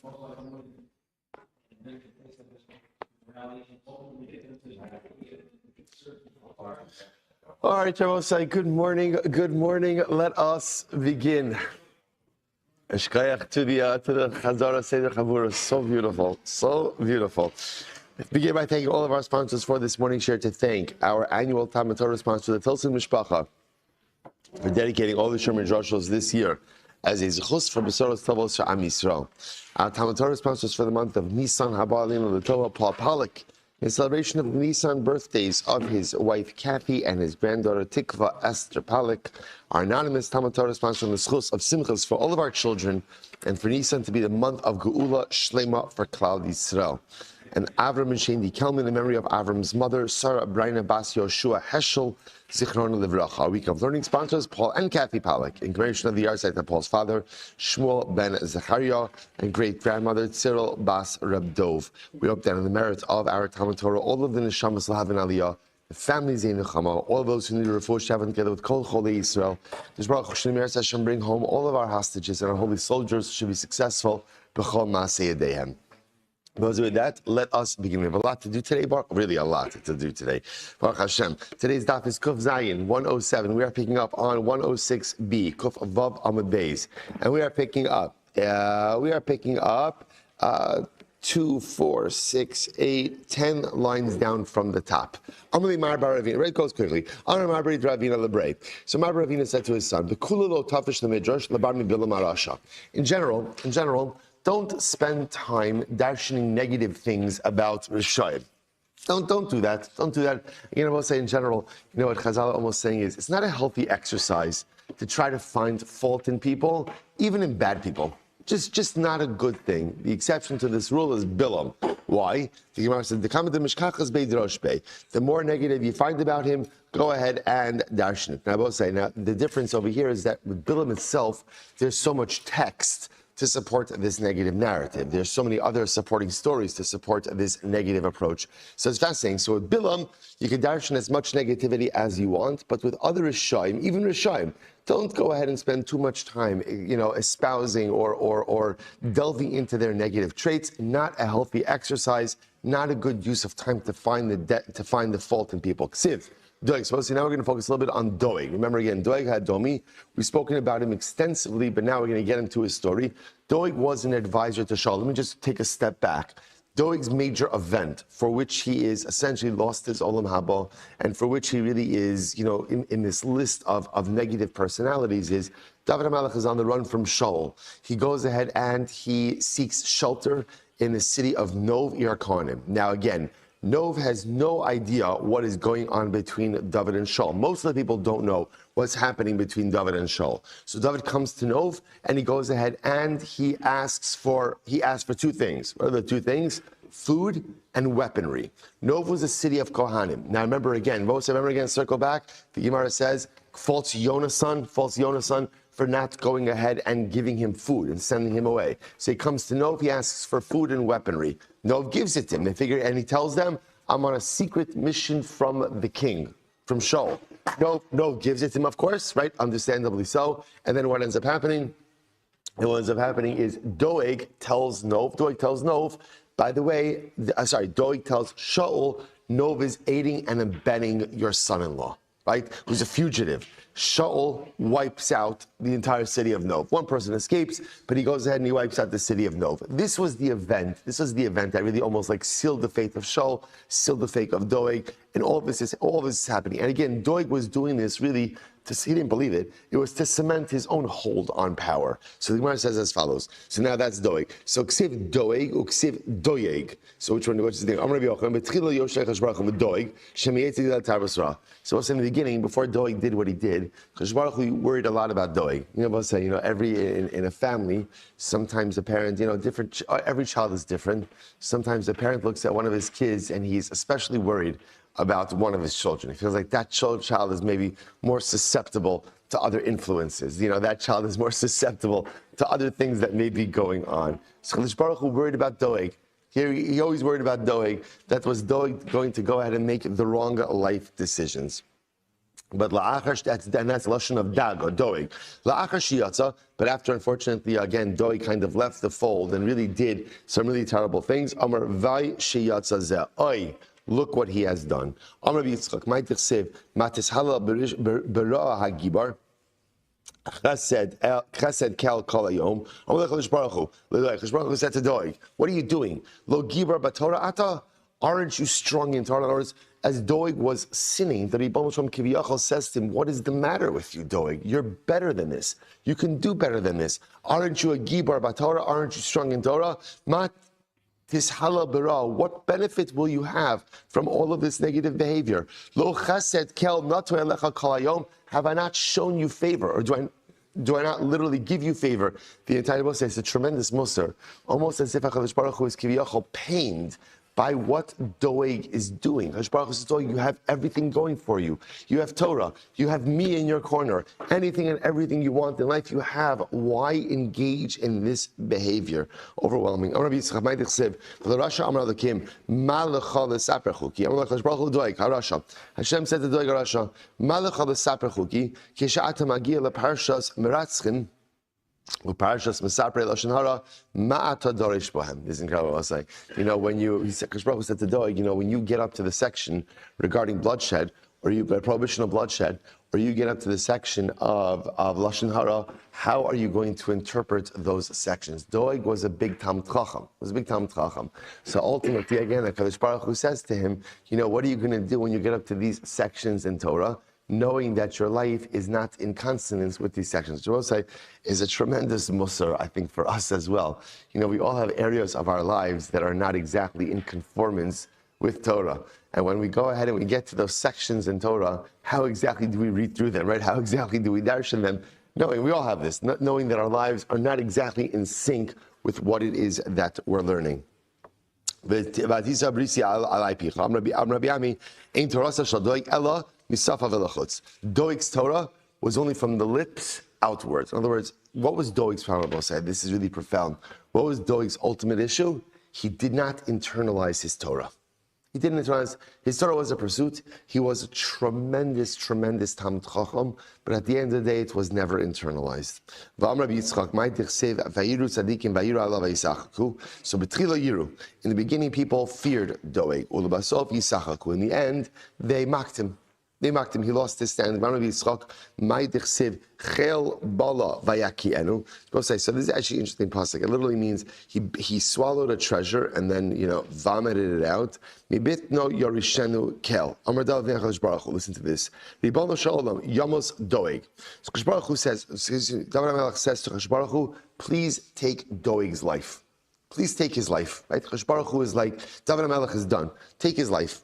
All right, Rabbi, good morning. Good morning. Let us begin. Eshkayach to the Chazara Seder Chavura. So beautiful. So beautiful. Let's begin by thanking all of our sponsors for this morning share, to thank our annual Talmud Torah sponsor, the Tilson Mishpacha, for dedicating all the Sherman Joshos this year as a zechus for Besoros Tovos Sha'am Yisrael. Our Talmud Torah sponsors for the month of Nisan, Haba Alinu L'Tova, Paul Pollack, in celebration of the Nisan birthdays of his wife Kathy and his granddaughter Tikva Esther Pollack. Our anonymous Talmud Torah sponsor on the zechus of Simchas for all of our children, and for Nisan to be the month of Geula Shlema for Klal Yisrael. And Avram and Shane Kelman in memory of Avram's mother, Sarah Braina Bas Yoshua Heschel, Zichron Livracha. Our week of learning sponsors, Paul and Kathy Pollack, in commemoration of the yahrzeit of Paul's father, Shmuel ben Zechariah, and great-grandmother, Cyril Bas Reb Dov. We hope that in the merits of our Talmud Torah, all of the neshamas will have an aliyah, the families in Nechama, all of those who need a refuah shavah together with Kol Cholei Yisrael. This Baruch Hashem bring home all of our hostages, and our holy soldiers should be successful. B'chol Maaseh Yedehem. Those with that, let us begin. We have a lot to do today, really a lot to do today. Baruch Hashem. Today's daf is Kuf Zayin 107. We are picking up on 106b, Kuf Vav Amud Beis, and we are picking up 2, 4, 6, 8, 10 lines down from the top. Amali Mar Bar Ravina. Right, goes quickly. Amar Mar Bar Ravina Lebrei. So Mar Bar Ravina said to his son, "B'kula lo tafish lemidrash lebar mi bilam arasha." In general, don't spend time darshaning negative things about Rishayim. Don't do that. Don't do that. You know, I'll say in general, you know what Chazal almost saying is, it's not a healthy exercise to try to find fault in people, even in bad people. Just not a good thing. The exception to this rule is Bilam. Why? The Gemara says, the more negative you find about him, go ahead and darshan it. Now, I will say, now the difference over here is that with Bilam itself, there's so much text to support this negative narrative. There's so many other supporting stories to support this negative approach. So it's fascinating. So with Bilam, you can darshan as much negativity as you want, but with other Rishayim, even Rishayim, don't go ahead and spend too much time, espousing or delving into their negative traits. Not a healthy exercise, not a good use of time to find the fault in people. Ksiv. Doeg. So now we're going to focus a little bit on Doeg. Remember again, Doeg had Domi. We've spoken about him extensively, but now we're going to get into his story. Doeg was an advisor to Shaul. Let me just take a step back. Doeg's major event, for which he is essentially lost his Olam Haba, and for which he really is, in this list of negative personalities, is David HaMelech is on the run from Shaul. He goes ahead and he seeks shelter in the city of Nov Yarkonim. Now again, Nov has no idea what is going on between David and Shaul. Most of the people don't know what's happening between David and Shaul. So David comes to Nov and he goes ahead and he asks for two things. What are the two things? Food and weaponry. Nov was a city of Kohanim. Now remember again, circle back. The Gemara says, false Yonasan for not going ahead and giving him food and sending him away. So he comes to Nov, he asks for food and weaponry. Nov gives it to him. They figure, and he tells them, I'm on a secret mission from the king, from Shaul. Nov gives it to him, of course, right? Understandably so. And then what ends up happening? And what ends up happening is Doeg tells Nov, by the way, Doeg tells Shaul, Nov is aiding and abetting your son-in-law, right? Who's a fugitive. Shaul wipes out the entire city of Nov. One person escapes, but he goes ahead and he wipes out the city of Nov. This was the event that really almost like sealed the fate of Shaul, sealed the fate of Doeg, and all this is happening. And again, Doeg was doing this really, he didn't believe it. It was to cement his own hold on power. So the Gemara says as follows. So now that's Doeg. So ksiv Doeg or ksiv Doeg. So which is the name? So also in the beginning, before Doeg did what he did, because Baruch Hu worried a lot about Doeg. In a family, sometimes a parent, every child is different. Sometimes a parent looks at one of his kids and he's especially worried about one of his children. He feels like that child is maybe more susceptible to other influences. That child is more susceptible to other things that may be going on. So Kadosh Baruch Hu worried about Doeg. Here, he always worried about Doeg. That was Doeg going to go ahead and make the wrong life decisions. But la'achar, that's lashon of dag or doeg. La'achar shiyatza, but after unfortunately again doeg kind of left the fold and really did some really terrible things. Amar vay shiyatza ze oy. Look what he has done. Amar Yitzchak, my tichsev matis halal bera hagibar. Chesed kel kol hayom. Amar leChadosh Baruch Hu. LeChadosh Baruch Hu said to doeg, "What are you doing? Lo gibar b'Torah ata." Aren't you strong in Torah? In other words, as Doeg was sinning, the Ribono Shalom Kiviyachal says to him, "What is the matter with you, Doeg? You're better than this. You can do better than this. Aren't you a Gibar B'Torah? Aren't you strong in Torah? Mat tishala b'ra. What benefit will you have from all of this negative behavior? Lo chesed kel natu elecha kol hayom. Have I not shown you favor, or do I not literally give you favor?" The entire book says it's a tremendous musar, almost as if HaKadosh Baruch Hu is Kiviyachal pained by what Doeg is doing. HaKadosh Baruch Hu says, Doeg, you have everything going for you. You have Torah. You have me in your corner. Anything and everything you want in life, you have. Why engage in this behavior? Overwhelming. Hashem said to Doeg Rasha, Uparashas Mesapre Lashon Hara Ma'ata Dorish Bohem. This is incredible. I was like, when Kadosh Baruch Hu said to Doeg, when you get up to the section regarding bloodshed, or you prohibition of bloodshed, or you get up to the section of Lashon Hara, how are you going to interpret those sections? Doeg was a big Talmid Chacham. So ultimately, again, the Kadosh Baruch Hu says to him, what are you going to do when you get up to these sections in Torah, knowing that your life is not in consonance with these sections? Which I will say is a tremendous musar, I think, for us as well. We all have areas of our lives that are not exactly in conformance with Torah. And when we go ahead and we get to those sections in Torah, how exactly do we read through them, right? How exactly do we darshan them? Knowing, we all have this, knowing that our lives are not exactly in sync with what it is that we're learning. Doeg's Torah was only from the lips outwards. In other words, what was Doeg's problem? This is really profound. What was Doeg's ultimate issue? He did not internalize his Torah. He didn't internalize. His Torah was a pursuit. He was a tremendous Talmid Chacham, but at the end of the day, it was never internalized. So in the beginning, people feared Doeg. In the end, they mocked him. He lost his stand. So this is actually an interesting pasuk. It literally means he swallowed a treasure and then vomited it out. Listen to this. Yamos Doeg. So Kadosh Baruch Hu says, David HaMelech says to Kadosh Baruch Hu, please take Doeg's life. Please take his life. Right? Kadosh Baruch Hu is like, David HaMelech is done. Take his life.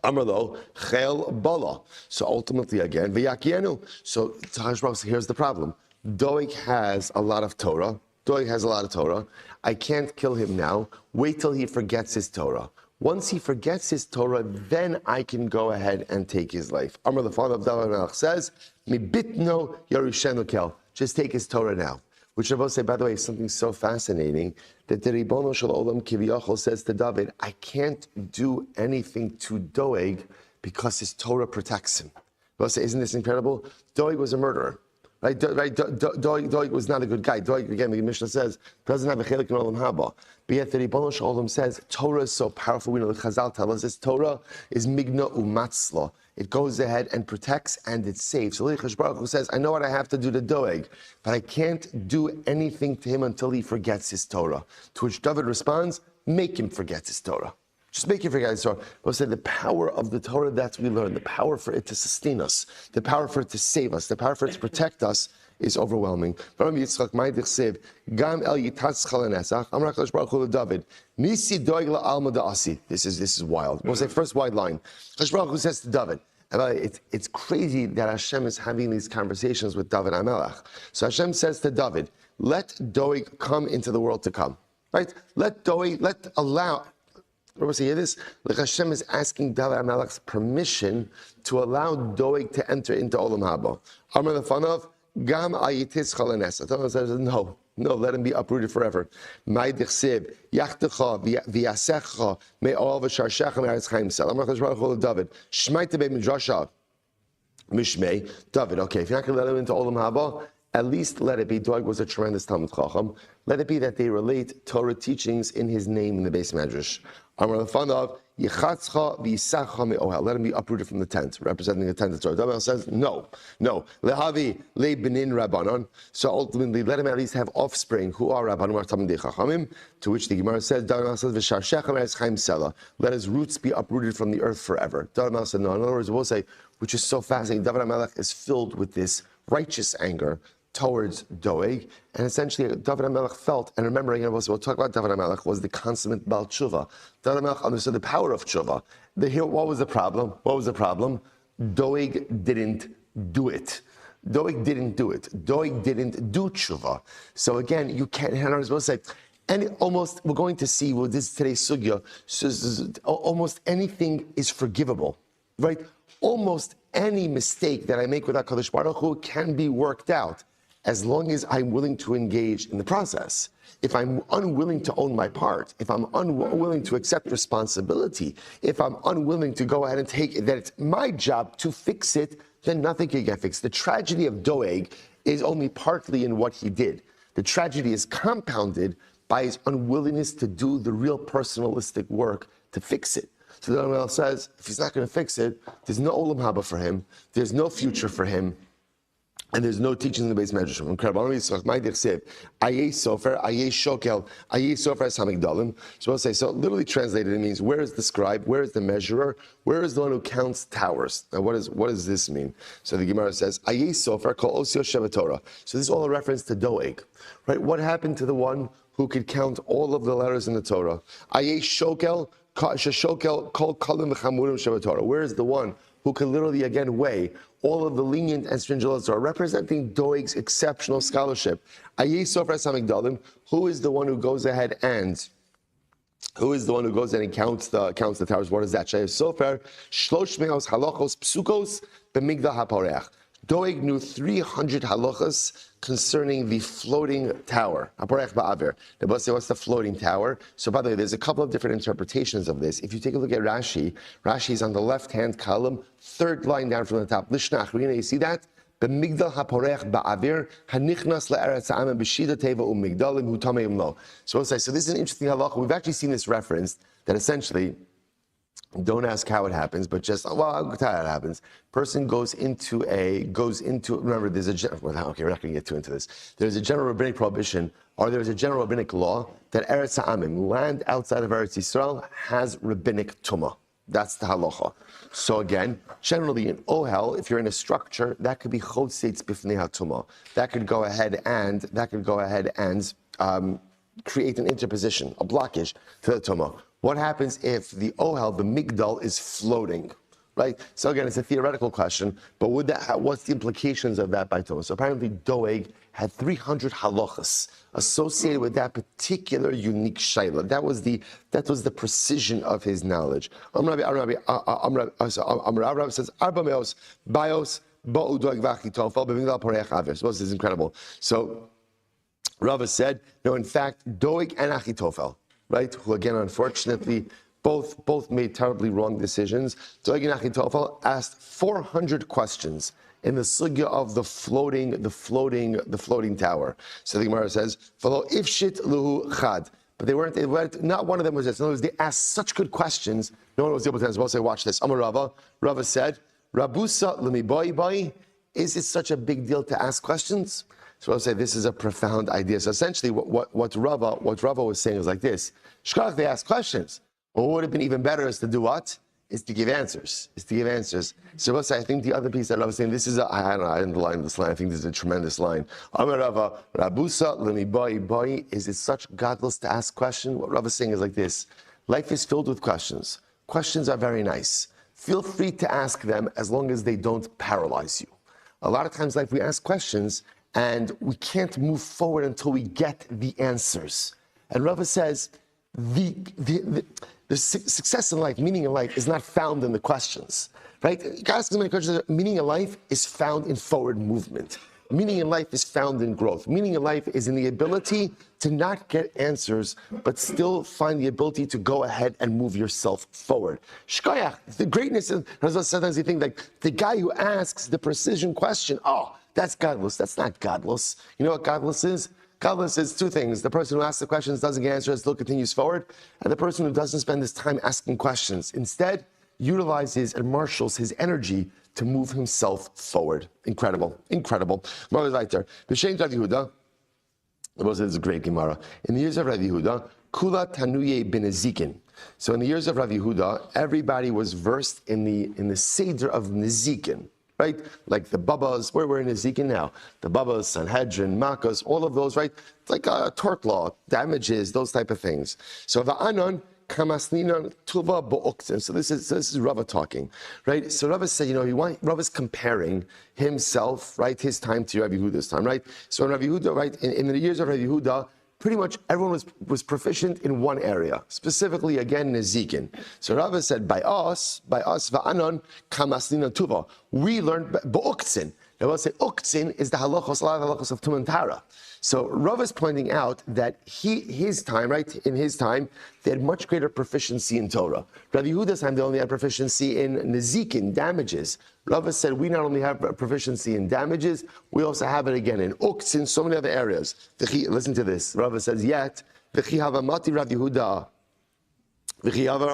Amrlo chel bala. So ultimately, again, v'yakienu. So here's the problem. Doeg has a lot of Torah. I can't kill him now. Wait till he forgets his Torah. Once he forgets his Torah, then I can go ahead and take his life. Amr, the father of David HaMelech, says, "Mibitno yarushenu kel." Just take his Torah now. Which I will say, by the way, is something so fascinating that the Ribono Shel Olam Kiviyachal says to David, I can't do anything to Doeg because his Torah protects him. I will say, isn't this incredible? Doeg was a murderer. Right? Doeg was not a good guy. Doeg, again, the Mishnah says, doesn't have a chelik in Olam Haba. But yet the Ribono Shel Olam says, Torah is so powerful. We know the Chazal tell us this Torah is migna umatzla. It goes ahead and protects and it saves. So Kadosh Baruch Hu says, I know what I have to do to Doeg, but I can't do anything to him until he forgets his Torah. To which David responds, make him forget his Torah. Just make him forget his Torah. But say the power of the Torah that we learn, the power for it to sustain us, the power for it to save us, the power for it to protect us is overwhelming. This is wild. We'll say first wide line. Kadosh Baruch Hu says to David, it's crazy that Hashem is having these conversations with David HaMelech. So Hashem says to David, let Doeg come into the world to come. Right? Allow. Remember, hear this? Like Hashem is asking David HaMelech's permission to allow Doeg to enter into Olam Haba. Amar the fun of Gam ayitis chalanes. Allah says no, let him be uprooted forever. My dichsiv yachtecha v'yasecha me'ol v'sharshecha me'aretz chaim sel. Amar Kadosh Baruch Hu David Shmaite be'midrasha. Mishmei, David. Okay, if you're not going to let him into Olam Haba, at least let it be. Doeg was a tremendous Talmud Chacham. Let it be that they relate Torah teachings in his name in the base Medrash. Amar Lefanov, Yichatzcha v'Yisachcha me'ohel. Let him be uprooted from the tent, representing the tent of Torah. David says, no. Lehavi le'benin rabbanon. So ultimately, let him at least have offspring who are rabbanon or Talmidei Chachamim. To which the Gemara says, David says, V'sharshechem eretz chaim sela. Let his roots be uprooted from the earth forever. David said, no. In other words, we'll say, which is so fascinating. David HaMelech is filled with this righteous anger towards Doeg, and essentially David HaMelech felt, and remembering, we'll talk about David HaMelech, was the consummate Baal Tshuva. David HaMelech understood the power of Tshuva. What was the problem? Doeg didn't do it. Doeg didn't do Tshuva. So again, you can't, and I was supposed to say, and almost, we're going to see, this is today's sugya, so almost anything is forgivable, right? Almost any mistake that I make with HaKadosh Baruch Hu can be worked out, as long as I'm willing to engage in the process. If I'm unwilling to own my part, if I'm unwilling to accept responsibility, if I'm unwilling to go ahead and take it, that it's my job to fix it, then nothing can get fixed. The tragedy of Doeg is only partly in what he did. The tragedy is compounded by his unwillingness to do the real personalistic work to fix it. So the Rambam says, if he's not going to fix it, there's no Olam Haba for him, there's no future for him, and there's no teaching in the base Medrash. Incredible. Ayeh Sofer, Ayeh Shokel, Ayeh Sofer Samigdalim. So I'll say, so literally translated, it means, where is the scribe, where is the measurer, where is the one who counts towers? Now what does this mean? So the Gemara says, Ayeh Sofer, Kol Osio Shevet Torah. So this is all a reference to Doeg, right? What happened to the one who could count all of the letters in the Torah? Ayeh Shokel, Kol Kalim V'Chamurim Shevet Torah. Where is the one who can literally, again, weigh all of the lenient and stringent laws are representing Doeg's exceptional scholarship? Ayeh Sofer Samigdalim, who is the one who goes ahead and counts the towers? What is that? Ayeh Sofer Shlosh Me'os Halachos Psukos B'Migdal HaPoreach. Doeg knew 300 halachas concerning the floating tower. Haporech ba'aver. What's the floating tower? So by the way, there's a couple of different interpretations of this. If you take a look at Rashi, Rashi is on the left-hand column, third line down from the top. Lishnach, you see that? B'migdal haporech ba'avir hanichnas le'eretz ha'am b'shida teva u'migdalim hu tameim lo. So this is an interesting halacha. We've actually seen this referenced, that essentially, don't ask how it happens, but just, well, I'll tell you how it happens. Person goes into, remember, there's okay, we're not going to get too into this. There's a general rabbinic prohibition, or there's a general rabbinic law that Eretz Ha'amim, land outside of Eretz Yisrael, has rabbinic tumah. That's the halacha. So again, generally in Ohel, if you're in a structure, that could be chotzeitz b'fnei hatumah. That could go ahead and create an interposition, a blockage to the tumah. What happens if the Ohel, the Migdal, is floating, right? So again, it's a theoretical question, but what's the implications of that by tumah? So apparently Doeg had 300 halachas associated with that particular unique shayla. That was the precision of his knowledge. Rabbi says, Arba meos bios ba'u Doeg v'achitofel b'migdal poreach aver. So this is incredible. So Rava said, no, in fact, Doeg and Achitofel, right, who again, unfortunately, both made terribly wrong decisions. Doeg and Achitofel asked 400 questions in the sugya of the floating tower. So the Gemara says, "V'lo ifshit luhu chad." But they weren't. Not one of them was this. In other words, they asked such good questions, no one was able to answer. I'll say, watch this. Amar Rava. Rava said, "Rabusa lemi boi boi." Is it such a big deal to ask questions? So I'll say this is a profound idea. So essentially, what Rava was saying is like this: Shkach, they ask questions. What would have been even better is to do what? Is to give answers. So I'll say, I think the other piece that Rava was saying, this is I don't know, I didn't line this line. I think this is a tremendous line. Amar Rava, Rabusa lemi boi boi. Is it such godless to ask questions? What Rava is saying is like this: life is filled with questions. Questions are very nice. Feel free to ask them as long as they don't paralyze you. A lot of times, like, we ask questions and we can't move forward until we get the answers. And Rava says, the success in life, meaning in life, is not found in the questions, right? You can ask as many questions. Meaning in life is found in forward movement. Meaning in life is found in growth. Meaning in life is in the ability to not get answers, but still find the ability to go ahead and move yourself forward. Shkoyach, the greatness is, sometimes you think like the guy who asks the precision question, oh, that's godless. That's not godless. You know what godless is? Godless is two things. The person who asks the questions doesn't get answers, still continues forward, and the person who doesn't spend his time asking questions. Instead, utilizes and marshals his energy to move himself forward. Incredible. Right there. B'shem Rav Yehuda, this is a great Gemara. In the years of Rav Yehuda, Kula Tanuye bin Nezikin. So in the years of Rav Yehuda, everybody was versed in the Seder of Nezikin. Right? Like the Babas, where we're in Nezikin now. The Babas, Sanhedrin, Makkos, all of those, right? It's like a tort law, damages, those type of things. So Va'anon, Kamasninan, Tuva Bo'oktin. So this is Rava talking, right? So Rava said, Rava's comparing himself, right, his time to Rabbi Yehuda's time, right? So in Rabbi Yehuda, right, in the years of Rabbi Yehuda, pretty much everyone was proficient in one area, specifically again Nezikin. So Rava said, by us, Va'anon, Kamasninan Tuva. We learned Bo'oktin. I will say Uktzin is the halachos, a lot of halachos of Tum and Tara. So Rav is pointing out that in his time, they had much greater proficiency in Torah. Rabbi Yehuda's time, they only had proficiency in Nezikin, damages. Rav said, we not only have proficiency in damages, we also have it again in Uktzin, so many other areas. Listen to this. Rav says, yet, V'chi havamati Rav Yehuda, so yeah, when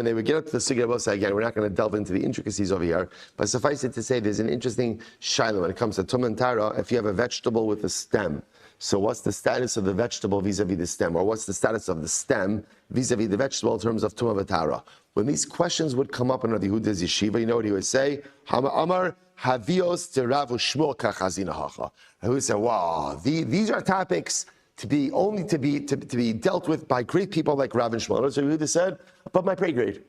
they would get up to the Sugya again, we're not going to delve into the intricacies over here, but suffice it to say, there's an interesting shaila when it comes to Tum and Tara. If you have a vegetable with a stem, so what's the status of the vegetable vis-a-vis the stem, or what's the status of the stem vis-a-vis the vegetable in terms of Tum and Tara? When these questions would come up in Rabbi Yehuda's yeshiva, you know what he would say? Amar Havios to Rabbi Shmuel Kachazina Hacha. He would say, wow, these are topics to be dealt with by great people like Rabbi Shmuel. So Rabbi Yehuda said, above my pay grade.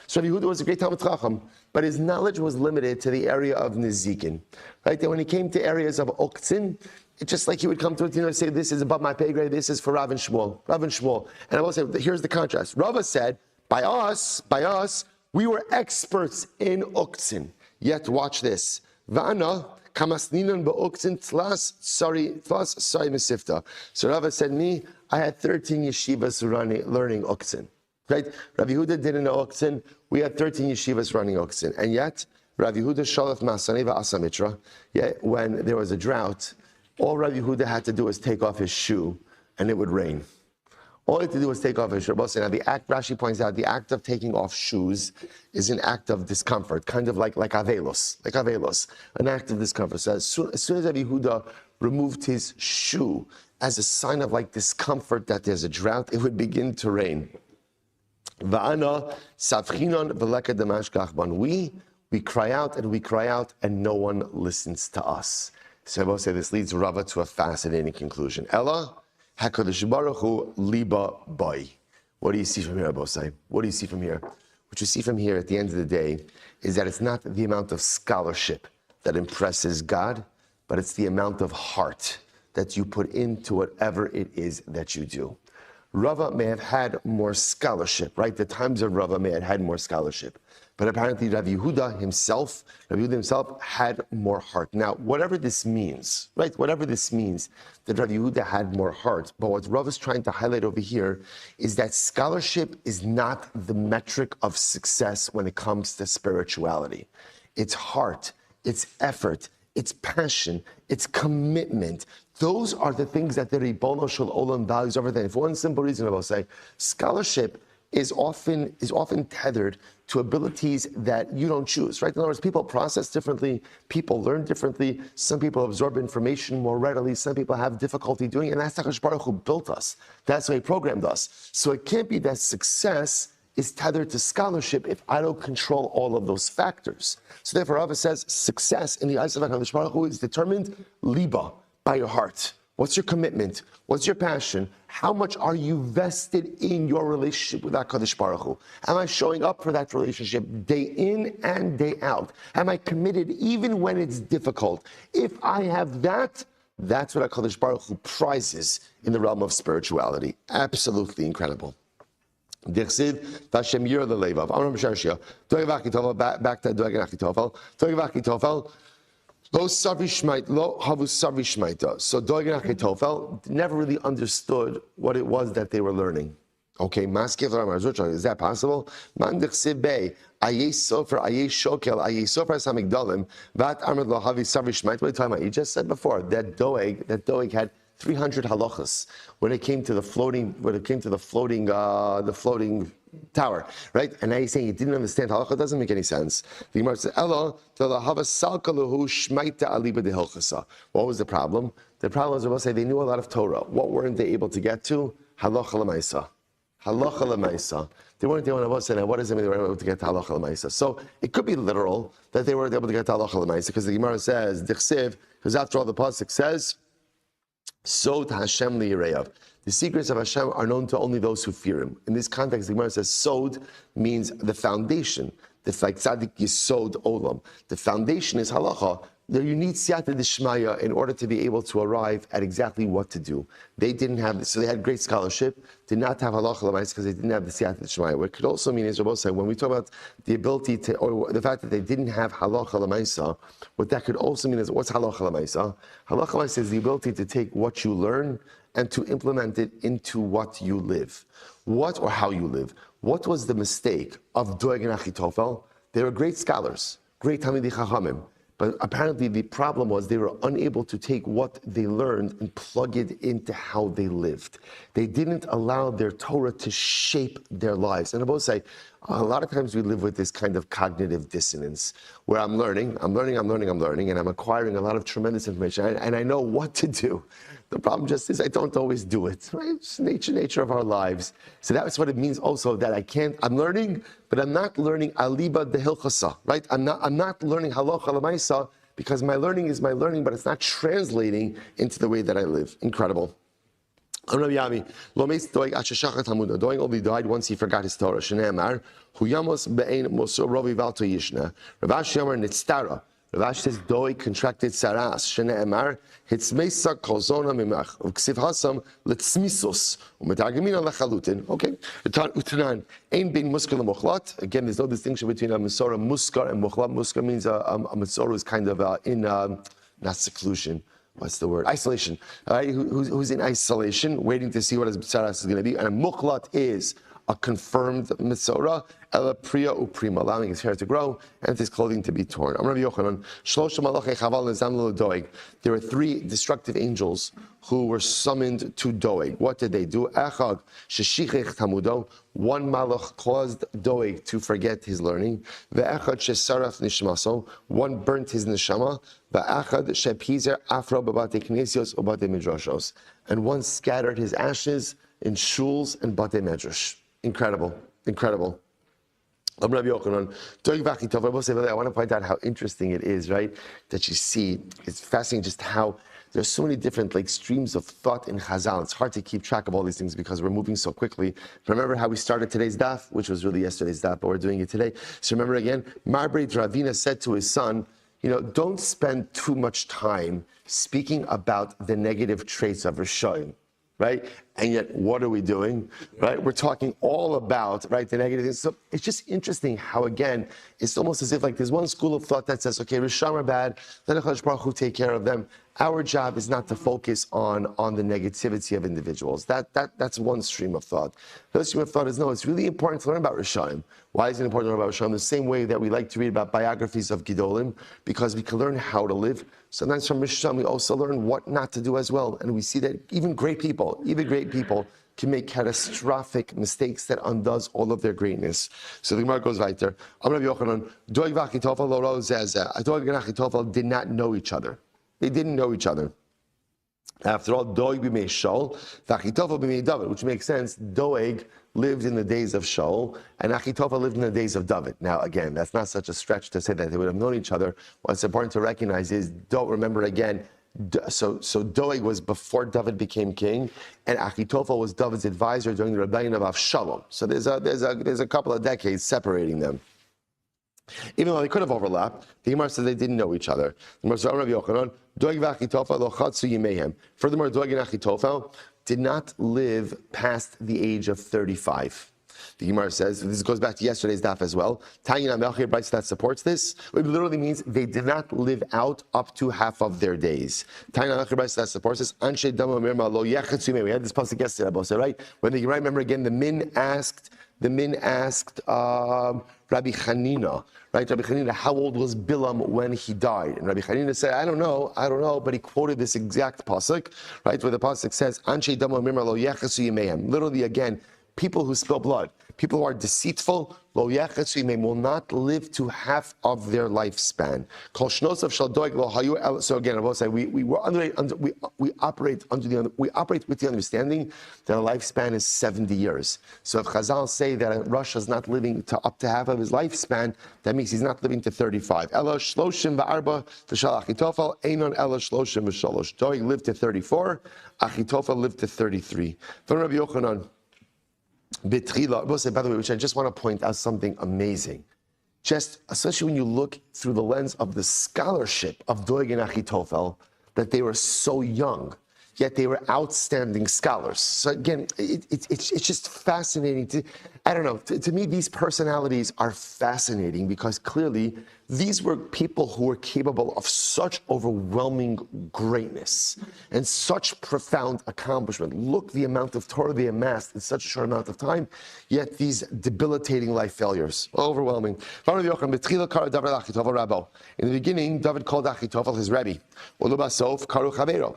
So Rabbi Yehuda was a great Talmid Chacham, but his knowledge was limited to the area of Nezikin. Right? Then when he came to areas of Uktzin, it's just like he would come to it, say, this is above my pay grade, this is for Rabbi Shmuel. And I will say, here's the contrast. Rava said, by us, we were experts in Uktzin. Yet watch this. Va'ana kamasninan ba'uktzin tlas sari mesifta. So Rava said, I had 13 yeshivas learning Uktzin. Right? Rabbi Yehuda didn't know Uktzin. We had 13 yeshivas running Uktzin. And yet, Rabbi Yehuda shalaf masani va'asamitra. Yet when there was a drought, all Rabbi Yehuda had to do was take off his shoe and it would rain. All he had to do was take off his shoe. Now, Rashi points out, the act of taking off shoes is an act of discomfort, kind of like avelos, an act of discomfort. So as soon as Rabbi Yehuda removed his shoe as a sign of discomfort that there's a drought, it would begin to rain. Va'ana savchinon v'leka damashkachban. We cry out and no one listens to us. So I will say this leads Rava to a fascinating conclusion. Ella, HaKadosh Baruch Hu liba boy. What do you see from here, Abosai? What do you see from here? What you see from here at the end of the day is that it's not the amount of scholarship that impresses God, but it's the amount of heart that you put into whatever it is that you do. Rava may have had more scholarship, right? The times of Rava may have had more scholarship. But apparently Rabbi Yehuda himself had more heart. Now, whatever this means, right? Whatever this means, that Rabbi Yehuda had more heart. But what Rav is trying to highlight over here is that scholarship is not the metric of success when it comes to spirituality. It's heart, it's effort, it's passion, it's commitment. Those are the things that the Ribono Shel Olam values over there. For one simple reason, I will say, scholarship is often tethered to abilities that you don't choose, right? In other words, people process differently, people learn differently, some people absorb information more readily, some people have difficulty doing it, and that's HaKadosh Baruch Hu built us. That's why He programmed us. So it can't be that success is tethered to scholarship if I don't control all of those factors. So therefore, Rava says success in the eyes of HaKadosh Baruch Hu is determined liba, by your heart. What's your commitment? What's your passion? How much are you vested in your relationship with HaKadosh Baruch Hu? Am I showing up for that relationship day in and day out? Am I committed even when it's difficult? If I have that, that's what HaKadosh Baruch Hu prizes in the realm of spirituality. Absolutely incredible. Dichsiv Vashem Yir the Levav. Amram Sharshia. Doeg Achitofel. Back to Doeg Achitofel. Doeg Achitofel. Lo Savishmait. Lo Havu Savishmaita. So Doeg Achitofel never really understood what it was that they were learning. Okay, Maskev Ramar Zucha. Is that possible? Man Dichsiv Bey. Ayeh Sofer. Ayeh Shokel. Ayeh Sofer Samigdalim. Vat Amr Lo Havi Savishmait. What are you talking about? You just said before that Doeg had 300 halachas when it came to the floating tower, right? And now he's saying he didn't understand halacha. It doesn't make any sense. The Gemara says, "Elo salkaluhu shmaita aliba de hilchasa." What was the problem? The problem was, we'll say, they knew a lot of Torah. What weren't they able to get to? Halacha l'maisa. Halacha l'maisa. They weren't able to say, now what does it mean they were able to get to halacha l'maisa? So it could be literal that they weren't able to get to halacha l'maisa because the Gemara says, "Dichsiv," because after all, the pasuk says, Sod Hashem liyireyav. The secrets of Hashem are known to only those who fear Him. In this context, the Gemara says Sod means the foundation. It's like Tzadik Yisod Olam. The foundation is halacha. You need siyata d'shmaya in order to be able to arrive at exactly what to do. They didn't have this, so they had great scholarship, did not have halacha l'mais because they didn't have the siyata d'shmaya. What could also mean is, Rabbi said, when we talk about the ability to, or the fact that they didn't have halacha l'maisa, what that could also mean is, what's halacha l'maisa? Halacha l'maisa is the ability to take what you learn and to implement it into what you live. What or how you live. What was the mistake of Doeg and Achitofel? They were great scholars, great Talmidei Chachamim. But apparently the problem was they were unable to take what they learned and plug it into how they lived. They didn't allow their Torah to shape their lives. And I both say, a lot of times we live with this kind of cognitive dissonance where I'm learning, and I'm acquiring a lot of tremendous information, and I know what to do. The problem just is I don't always do it. Right? It's the nature of our lives. So that's what it means also that I'm learning, but I'm not learning aliba de hilchasa, right? I'm not learning halacha l'maisa because my learning is my learning, but it's not translating into the way that I live. Incredible. Doeg only died once he forgot his Torah. Shneimar, hu yamos be'ein mosor rovi valto yishna. Rav Ashi Amar nitztara. Rav Ashi says Doeg contracted saras. Shneimar hitzmeisa kolzona mimach. Uksiv hasam letzmisos. Umetargamina lechalutin. Okay. Utanan ein bein muskar lemochlat. Again, there's no distinction between a mesora muskar and mochlat. Muskar means a mesora is kind of in not seclusion. What's the word? Isolation. Who's in isolation, waiting to see what his tzaras is going to be. And a mukhlat is a confirmed mitzora, ela priya uprima, allowing his hair to grow and his clothing to be torn. Rabbi Yochanan, there were 3 destructive angels who were summoned to Doeg. What did they do? Echad sheshichech tamudo. One malach caused Doeg to forget his learning. Ve'echad shesaraf nishmaso. One burnt his neshama. Ve'echad shepizer afro b'bate knesios ubate midrashos. And one scattered his ashes in shuls and bate medrash. Incredible. I want to point out how interesting it is, right? That you see, it's fascinating just how there's so many different streams of thought in Chazal. It's hard to keep track of all these things because we're moving so quickly. Remember how we started today's daf, which was really yesterday's daf, but we're doing it today. So remember again, Marbeit Ravina said to his son, don't spend too much time speaking about the negative traits of Rishonim. Right? And yet, what are we doing? Right? We're talking all about, right, the negative things. So it's just interesting how, again, it's almost as if there's one school of thought that says, okay, Risham are bad, let HaKadosh Baruch Hu take care of them. Our job is not to focus on the negativity of individuals. That's one stream of thought. The other stream of thought is, no, it's really important to learn about Rishayim. Why is it important to learn about Rishayim? The same way that we like to read about biographies of Gedolim, because we can learn how to live. Sometimes from Rishayim we also learn what not to do as well. And we see that even great people can make catastrophic mistakes that undoes all of their greatness. So the Gemara goes right there. Doeg and Achitofel did not know each other. They didn't know each other. After all, Doeg b'mei Shaul, Achitofel b'mei David, which makes sense. Doeg lived in the days of Shaul, and Achitofel lived in the days of David. Now, again, that's not such a stretch to say that they would have known each other. What's important to recognize is, don't remember again, so Doeg was before David became king, and Achitofel was David's advisor during the rebellion of Avshalom. So there's a couple of decades separating them. Even though they could have overlapped, the Gemara says they didn't know each other. The Gemara says, Rabbi Yochanan, Doeg v'Achitofel lo chatzu yimehem. Furthermore, Doeg and Achitofel did not live past the age of 35. The Gemara says, this goes back to yesterday's daf as well. Tanya Melchir writes that supports this. It literally means they did not live out up to half of their days. Tanya Melchir writes that supports this. Anshe Dama Mirma Lo Yechatzume. We had this pasuk yesterday, right? When the Gemara, remember again, the min asked Rabbi Chanina, right? Rabbi Chanina, how old was Bilam when he died? And Rabbi Chanina said, I don't know, but he quoted this exact pasuk, right? Where the pasuk says, Anshe Dama Mirma Lo Yechasu Yimeim. Literally again, people who spill blood, people who are deceitful, lo yechatzu will not live to half of their lifespan. So again, I will say we operate with the understanding that a lifespan is 70 years. So if Chazal say that Russia is not living to up to half of his lifespan, that means he's not living to 35. Ela shloshim v'arba v'shal Achitofel einon ela shloshim v'shalosh. Doeg lived to 34, Achitofel lived to 33. From Rabbi Yochanan. By the way, which I just want to point out something amazing. Just, especially when you look through the lens of the scholarship of Doeg and Achitofel, that they were so young, yet they were outstanding scholars. So again, it's just fascinating to me, these personalities are fascinating because clearly these were people who were capable of such overwhelming greatness and such profound accomplishment. Look the amount of Torah they amassed in such a short amount of time, yet these debilitating life failures. Overwhelming. In the beginning, David called Achitofel his Rebbe.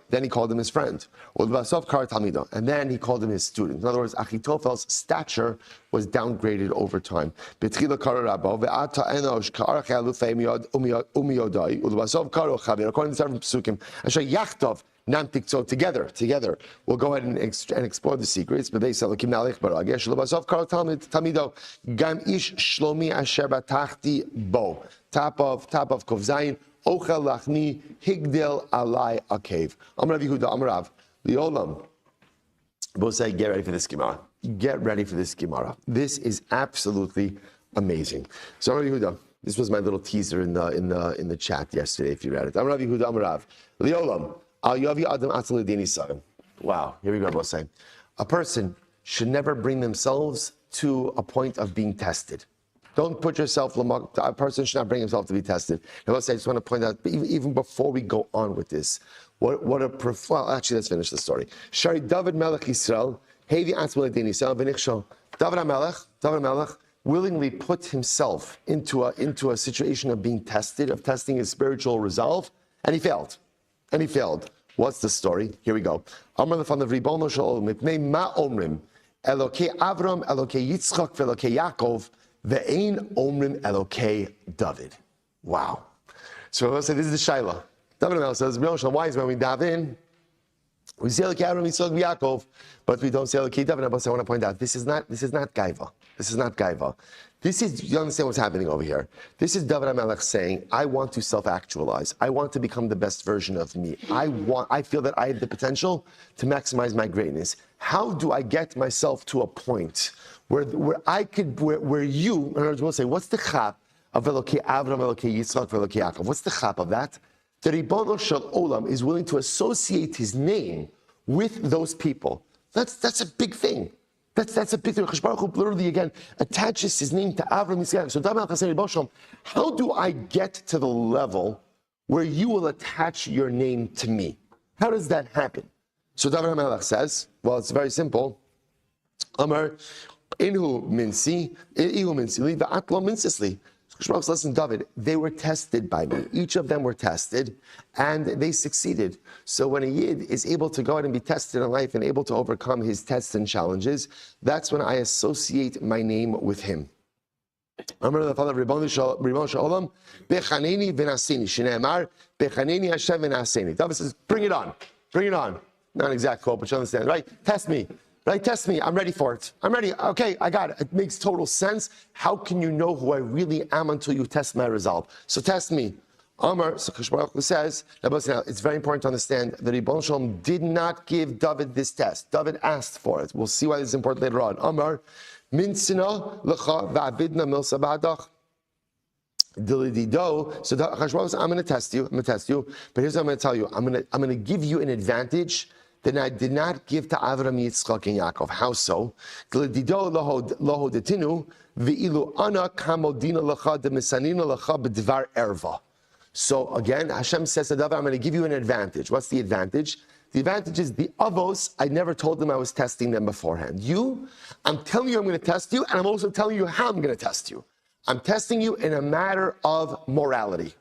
Then he called him his friend. And then he called him his student. In other words, Achitophel's stature was downgraded over time. According to several psukim, so together, we'll go ahead and explore the secrets. Top of Kovzayin, Ochel Lachni, Higdel Alai Akev. Amrav Yehuda, Amrav, Liolam. Both say, get ready for this Gemara. Get ready for this Gemara. This is absolutely amazing. So Amrav Yehuda, this was my little teaser in the chat yesterday, if you read it. Amrav Yehuda, Amrav, Liolam. Wow, here we go, both saying. A person should never bring themselves to a point of being tested. Don't put yourself, a person should not bring himself to be tested. And I just want to point out, even before we go on with this, well, actually, let's finish the story. Shari David Melech Yisrael, Hevi Atzmul Din Yisrael, V'nichshol. David HaMelech willingly put himself into a situation of being tested, of testing his spiritual resolve, and he failed. What's the story? Here we go. Amar lefan of Ribono Shel Olam, Mipnei Ma Omrim, Elokei Avram, Elokei Yitzchak, Elokei Yaakov, Ve'ein Omrim Elokei David. Wow. So let's say this is the Shaila. David HaMelech says, why is when we dive in, we say Elokei Avram, Yitzchak, Yaakov, but we don't say Elokei David. I want to point out, this is not Gaiva. This is not Gaiva. This is, you understand what's happening over here. This is David HaMelech saying, I want to self-actualize. I want to become the best version of me. I feel that I have the potential to maximize my greatness. How do I get myself to a point where you, in other words, we'll say, what's the chap of Elokei Avram, Elokei Yitzchak, Elokei Yaakov? What's the chap of that? The Ribono Shel Olam is willing to associate his name with those people. That's a big thing. That's a big thing. Cheshbon Baruch Hu literally again attaches his name to Avram Yitzchak. So David HaMelech said, how do I get to the level where you will attach your name to me? How does that happen? So David HaMelech says, well, it's very simple. Amar inhu minsi, ihu minsili, va'atlo minsisli. Listen, David, they were tested by me. Each of them were tested, and they succeeded. So when a Yid is able to go out and be tested in life and able to overcome his tests and challenges, that's when I associate my name with him. Amar the father of Ribono Shel Olam, Bechaneni v'nasini, Shneimar, Bechaneni Hashem v'nasini. David says, bring it on. Not an exact quote, but you understand, right? Test me. Right, test me. I'm ready for it. I'm ready. Okay, I got it. It makes total sense. How can you know who I really am until you test my resolve? So test me. Amar, so Cheshbon Baruch Hu says, now it's very important to understand that Ribono Shel Olam did not give David this test. David asked for it. We'll see why this is important later on. Amar, minsina lecha va'abidna milsa ba'adach. So Cheshbon Baruch Hu says, I'm going to test you, but here's what I'm going to tell you. I'm going to give you an advantage then I did not give to Avram, Yitzchak, and Yaakov. How so? So again, Hashem says to David, I'm going to give you an advantage. What's the advantage? The advantage is the avos, I never told them I was testing them beforehand. You, I'm telling you I'm going to test you, and I'm also telling you how I'm going to test you. I'm testing you in a matter of morality.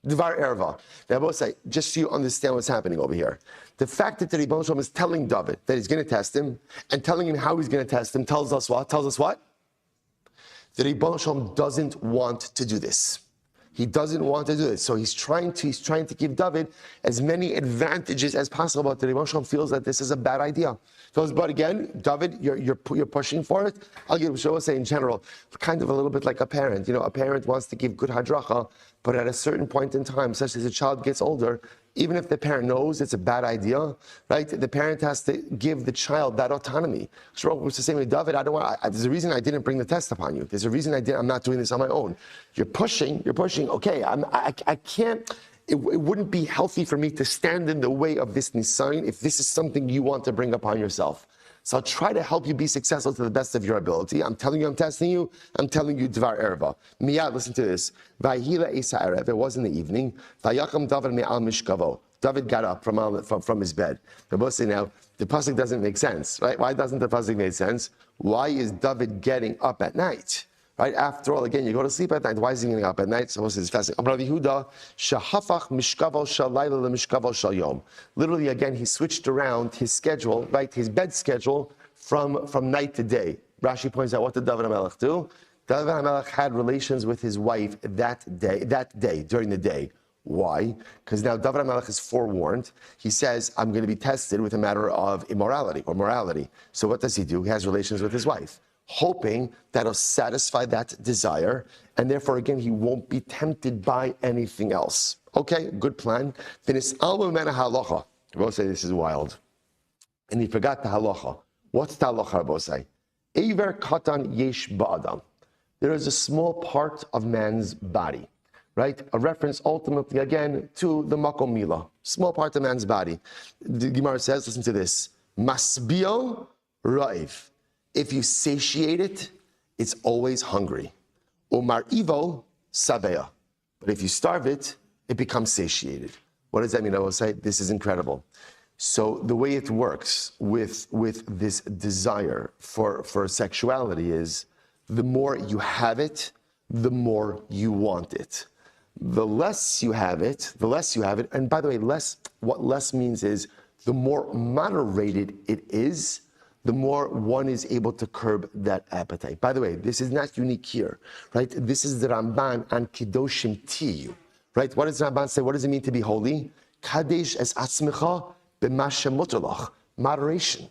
Dvar erva. Now, both say, just so you understand what's happening over here. The fact that the Ribbon Shalom is telling David that he's going to test him, and telling him how he's going to test him, tells us what? The Ribbon Shalom doesn't want to do this. He doesn't want to do it. So he's trying to give David as many advantages as possible, but the Ribbon Shalom feels that this is a bad idea. So, but again, David, you're pushing for it. I'll give Shua say in general, kind of a little bit like a parent. You know, a parent wants to give good hadracha, but at a certain point in time, such as the child gets older, even if the parent knows it's a bad idea, right? The parent has to give the child that autonomy. So it's the same with David. There's a reason I didn't bring the test upon you. There's a reason I'm not doing this on my own. You're pushing. Okay, I can't. It wouldn't be healthy for me to stand in the way of this nisayon if this is something you want to bring upon yourself. So I'll try to help you be successful to the best of your ability. I'm telling you, I'm testing you. I'm telling you, dvar erva. Miyad, listen to this. Vayhila esa erev. It was in the evening. Vayakam David me'al mishkavo. David got up from his bed. The boss say now, the pasuk doesn't make sense, right? Why doesn't the pasuk make sense? Why is David getting up at night? Right? After all, again, you go to sleep at night. Why is he getting up at night? Suppose he's fasting. Literally, again, he switched around his schedule, right? His bed schedule from night to day. Rashi points out, what did David HaMelech do? David HaMelech had relations with his wife that day, during the day. Why? Because now David HaMelech is forewarned. He says, I'm going to be tested with a matter of immorality or morality. So what does he do? He has relations with his wife, hoping that'll satisfy that desire, and therefore, again, he won't be tempted by anything else. Okay, good plan. Then it's al-mena halacha. Rabbi say this is wild. And he forgot the halacha. What's the halacha, Rabbi say? Eiver katan yesh ba'adam. There is a small part of man's body, right? A reference ultimately, again, to the makom mila. Small part of man's body. The Gemara says, listen to this. Masbio raiv. If you satiate it, it's always hungry. Omar ivo saveya. But if you starve it, it becomes satiated. What does that mean? I will say, this is incredible. So the way it works with this desire for sexuality is, the more you have it, the more you want it. The less you have it, and by the way, what less means is, the more moderated it is, the more one is able to curb that appetite. By the way, this is not unique here, right? This is the Ramban on Kedoshim Tiyu, right? What does the Ramban say? What does it mean to be holy? Kadesh es atzmecha b'mashem mutalach. Moderation.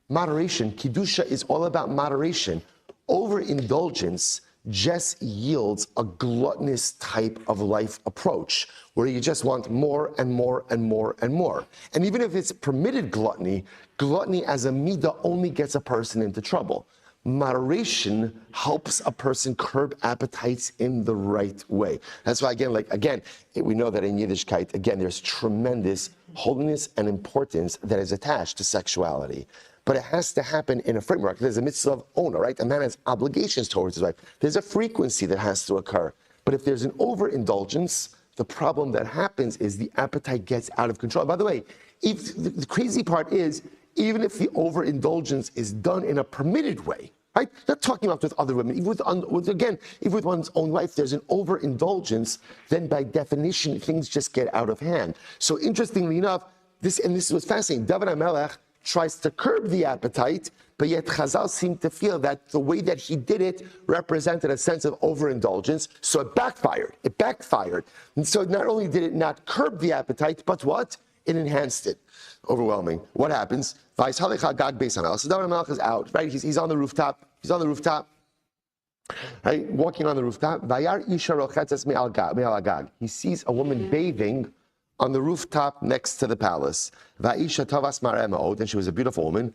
Moderation. Kedusha is all about moderation. Overindulgence just yields a gluttonous type of life approach, where you just want more and more and more and more. And even if it's permitted gluttony as a midah only gets a person into trouble. Moderation helps a person curb appetites in the right way. That's why, again, we know that in Yiddishkeit, again, there's tremendous holiness and importance that is attached to sexuality. But it has to happen in a framework. There's a mitzvah of owner, right? A man has obligations towards his wife. There's a frequency that has to occur. But if there's an overindulgence, the problem that happens is the appetite gets out of control. By the way, the crazy part is, even if the overindulgence is done in a permitted way, right? Not talking about with other women, even with one's own wife, there's an overindulgence, then by definition, things just get out of hand. So interestingly enough, this was fascinating. David HaMelech tries to curb the appetite, but yet Chazal seemed to feel that the way that he did it represented a sense of overindulgence, so it backfired. And so not only did it not curb the appetite, but what? It enhanced it. Overwhelming. What happens? So David HaMelech is out, right? He's on the rooftop. Right? Walking on the rooftop. He sees a woman bathing on the rooftop next to the palace. And she was a beautiful woman.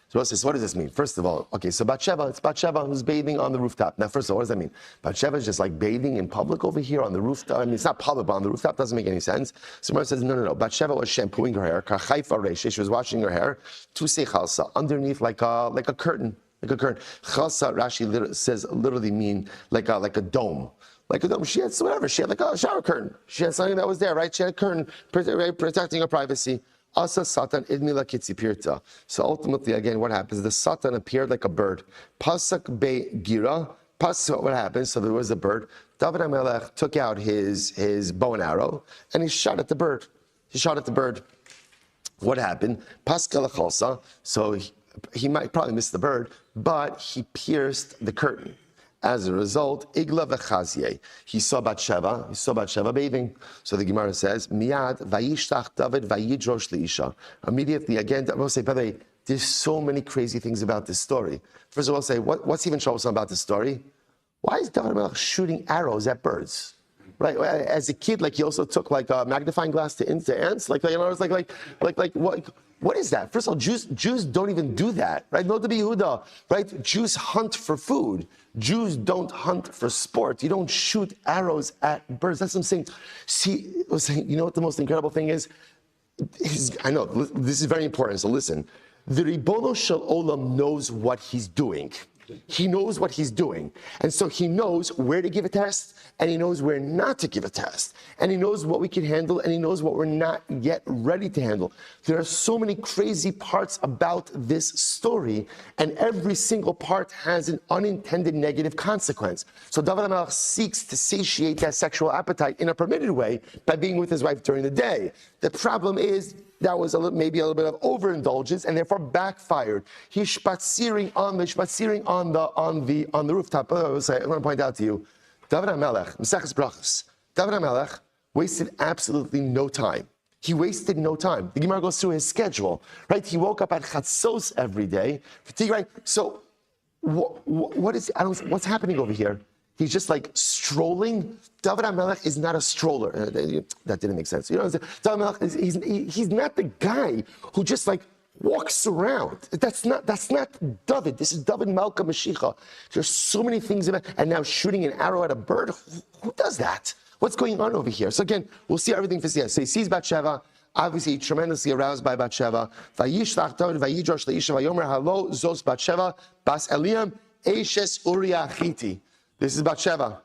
So what does this mean? First of all, okay, so Bathsheba, it's Bathsheba who's bathing on the rooftop. Now, first of all, what does that mean? Bathsheba is just like bathing in public over here on the rooftop. I mean, it's not public, but on the rooftop doesn't make any sense. So Gemara says, no. Bathsheba was shampooing her hair. Kachaifa reish, she was washing her hair. Tusei chalsa, underneath like a curtain. Like a curtain. Chalsa, Rashi says literally mean like a dome. Like a dome. She had whatever. She had like a shower curtain. She had something that was there, right? She had a curtain protecting her privacy. Asa Satan idmila kitzipirta. So ultimately, again, what happens? The Satan appeared like a bird. Pasak be gira. What happens? So there was a bird. David HaMelech took out his bow and arrow and he shot at the bird. What happened? Paskal chalsa. So he might probably miss the bird, but he pierced the curtain. As a result, Igla v'chazye. He saw Bathsheba bathing. So the Gemara says, Miyad vayishtach David vayidrosh leisha. Immediately, again, I will say, by the way, there's so many crazy things about this story. First of all, I'll say, what's even troublesome about this story? Why is David HaMelech shooting arrows at birds? Right, as a kid, like he also took like a magnifying glass to ants. Like what is that? First of all, Jews don't even do that, right? No to be Yehuda, right? Jews hunt for food. Jews don't hunt for sport. You don't shoot arrows at birds. That's what I'm saying. See, you know what the most incredible thing is? I know this is very important. So listen, the Ribono Shel Olam knows what he's doing. He knows what he's doing. And so he knows where to give a test, and he knows where not to give a test. And he knows what we can handle, and he knows what we're not yet ready to handle. There are so many crazy parts about this story, and every single part has an unintended negative consequence. So David HaMelech seeks to satiate that sexual appetite in a permitted way by being with his wife during the day. The problem is, that was maybe a little bit of overindulgence and therefore backfired. He's spaziering on the rooftop. I want to point out to you, David HaMelech, Maseches Brachos, David HaMelech wasted absolutely no time. He wasted no time. The Gemara goes through his schedule, right? He woke up at Chatzos every day, right? So what's happening over here? He's just like strolling. David HaMelech is not a stroller. That didn't make sense. You know, David HaMelech he's not the guy who just like walks around. That's not David. This is David Malka Mashiach. There's so many things about, and now shooting an arrow at a bird. Who does that? What's going on over here? So again, we'll see everything for CS. So he sees Bathsheba. Obviously, tremendously aroused by Bathsheba. Vayishlach David vayidrosh leisha vayomer halo zos Bathsheba bas Eliam eshes Uriah Chiti. This is Bathsheba,